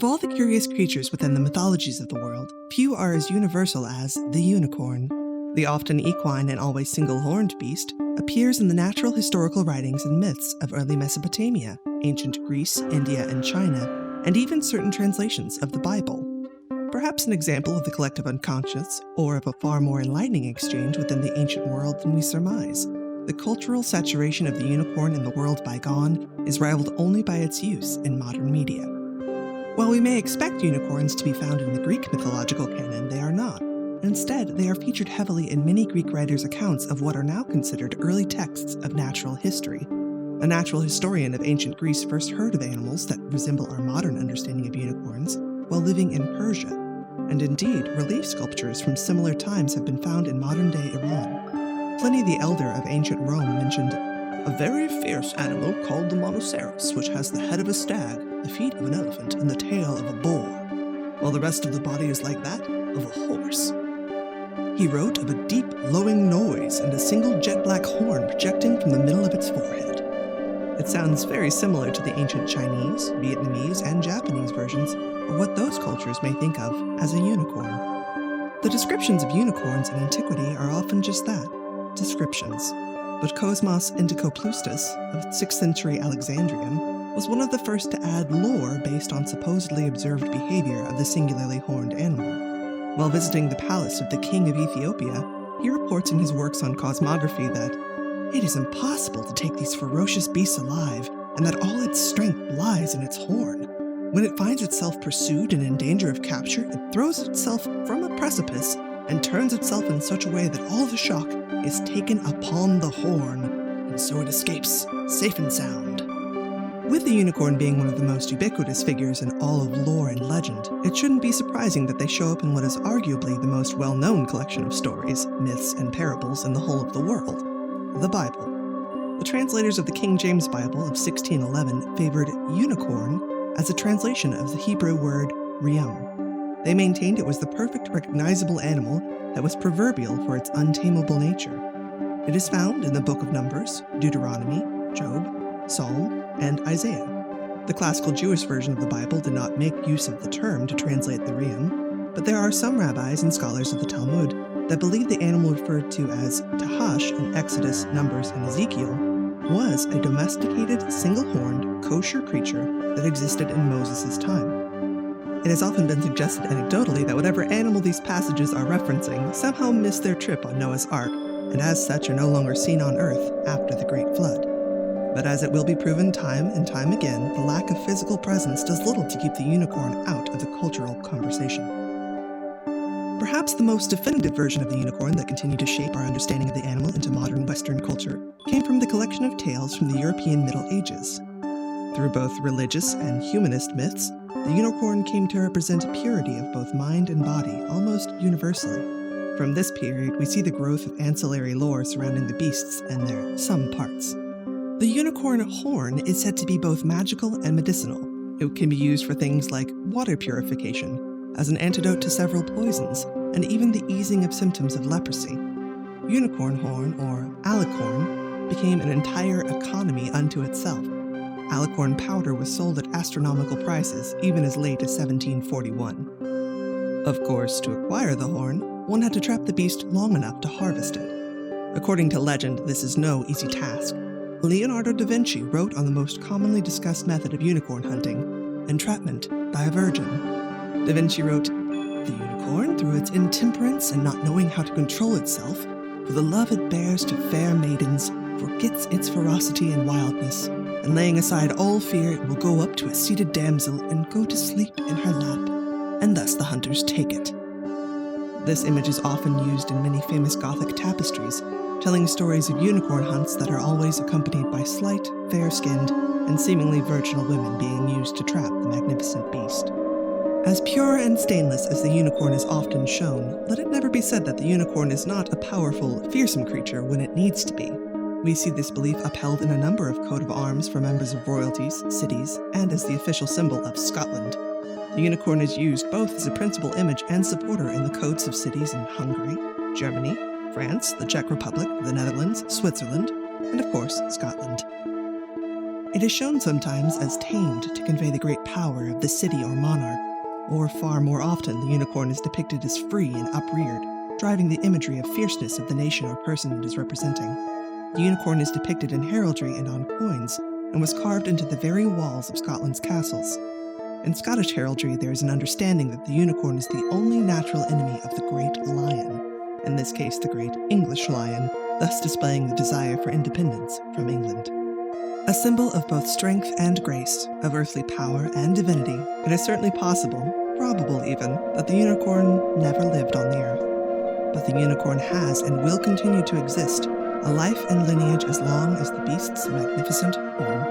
Of all the curious creatures within the mythologies of the world, few are as universal as the unicorn. The often equine and always single-horned beast appears in the natural historical writings and myths of early Mesopotamia, ancient Greece, India, and China, and even certain translations of the Bible. Perhaps an example of the collective unconscious, or of a far more enlightening exchange within the ancient world than we surmise. The cultural saturation of the unicorn in the world bygone is rivaled only by its use in modern media. While we may expect unicorns to be found in the Greek mythological canon, they are not. Instead, they are featured heavily in many Greek writers' accounts of what are now considered early texts of natural history. A natural historian of ancient Greece first heard of animals that resemble our modern understanding of unicorns while living in Persia, and indeed, relief sculptures from similar times have been found in modern-day Iran. Pliny the Elder of ancient Rome mentioned a very fierce animal called the monoceros, which has the head of a stag, the feet of an elephant, and the tail of a boar, while the rest of the body is like that of a horse. He wrote of a deep, lowing noise and a single jet-black horn projecting from the middle of its forehead. It sounds very similar to the ancient Chinese, Vietnamese, and Japanese versions of what those cultures may think of as a unicorn. The descriptions of unicorns in antiquity are often just that, descriptions. But Cosmas Indicopleustes of 6th century Alexandrian was one of the first to add lore based on supposedly observed behavior of the singularly horned animal. While visiting the palace of the king of Ethiopia, he reports in his works on cosmography that it is impossible to take these ferocious beasts alive, and that all its strength lies in its horn. When it finds itself pursued and in danger of capture, it throws itself from a precipice and turns itself in such a way that all the shock is taken upon the horn, and so it escapes, safe and sound. With the unicorn being one of the most ubiquitous figures in all of lore and legend, it shouldn't be surprising that they show up in what is arguably the most well-known collection of stories, myths, and parables in the whole of the world, the Bible. The translators of the King James Bible of 1611 favored unicorn as a translation of the Hebrew word riyam. They maintained it was the perfect recognizable animal that was proverbial for its untamable nature. It is found in the Book of Numbers, Deuteronomy, Job, Psalm, and Isaiah. The classical Jewish version of the Bible did not make use of the term to translate the riyam, but there are some rabbis and scholars of the Talmud that believe the animal referred to as Tahash in Exodus, Numbers, and Ezekiel was a domesticated, single-horned, kosher creature that existed in Moses' time. It has often been suggested anecdotally that whatever animal these passages are referencing somehow missed their trip on Noah's Ark, and as such are no longer seen on Earth after the Great Flood. But as it will be proven time and time again, the lack of physical presence does little to keep the unicorn out of the cultural conversation. Perhaps the most definitive version of the unicorn that continued to shape our understanding of the animal into modern Western culture came from the collection of tales from the European Middle Ages. Through both religious and humanist myths, the unicorn came to represent purity of both mind and body almost universally. From this period, we see the growth of ancillary lore surrounding the beasts and their some parts. The unicorn horn is said to be both magical and medicinal. It can be used for things like water purification, as an antidote to several poisons, and even the easing of symptoms of leprosy. Unicorn horn, or alicorn, became an entire economy unto itself. Alicorn powder was sold at astronomical prices, even as late as 1741. Of course, to acquire the horn, one had to trap the beast long enough to harvest it. According to legend, this is no easy task. Leonardo da Vinci wrote on the most commonly discussed method of unicorn hunting, entrapment by a virgin. Da Vinci wrote, "The unicorn, through its intemperance and not knowing how to control itself, for the love it bears to fair maidens, forgets its ferocity and wildness, and laying aside all fear, it will go up to a seated damsel and go to sleep in her lap, and thus the hunters take it." This image is often used in many famous Gothic tapestries, telling stories of unicorn hunts that are always accompanied by slight, fair-skinned, and seemingly virginal women being used to trap the magnificent beast. As pure and stainless as the unicorn is often shown, let it never be said that the unicorn is not a powerful, fearsome creature when it needs to be. We see this belief upheld in a number of coat of arms for members of royalties, cities, and as the official symbol of Scotland. The unicorn is used both as a principal image and supporter in the coats of cities in Hungary, Germany, France, the Czech Republic, the Netherlands, Switzerland, and of course, Scotland. It is shown sometimes as tamed to convey the great power of the city or monarch, or far more often the unicorn is depicted as free and upreared, driving the imagery of fierceness of the nation or person it is representing. The unicorn is depicted in heraldry and on coins, and was carved into the very walls of Scotland's castles. In Scottish heraldry, there is an understanding that the unicorn is the only natural enemy of the great lion, in this case the great English lion, thus displaying the desire for independence from England. A symbol of both strength and grace, of earthly power and divinity, it is certainly possible, probable even, that the unicorn never lived on the earth. But the unicorn has and will continue to exist, a life and lineage as long as the beast's magnificent horn.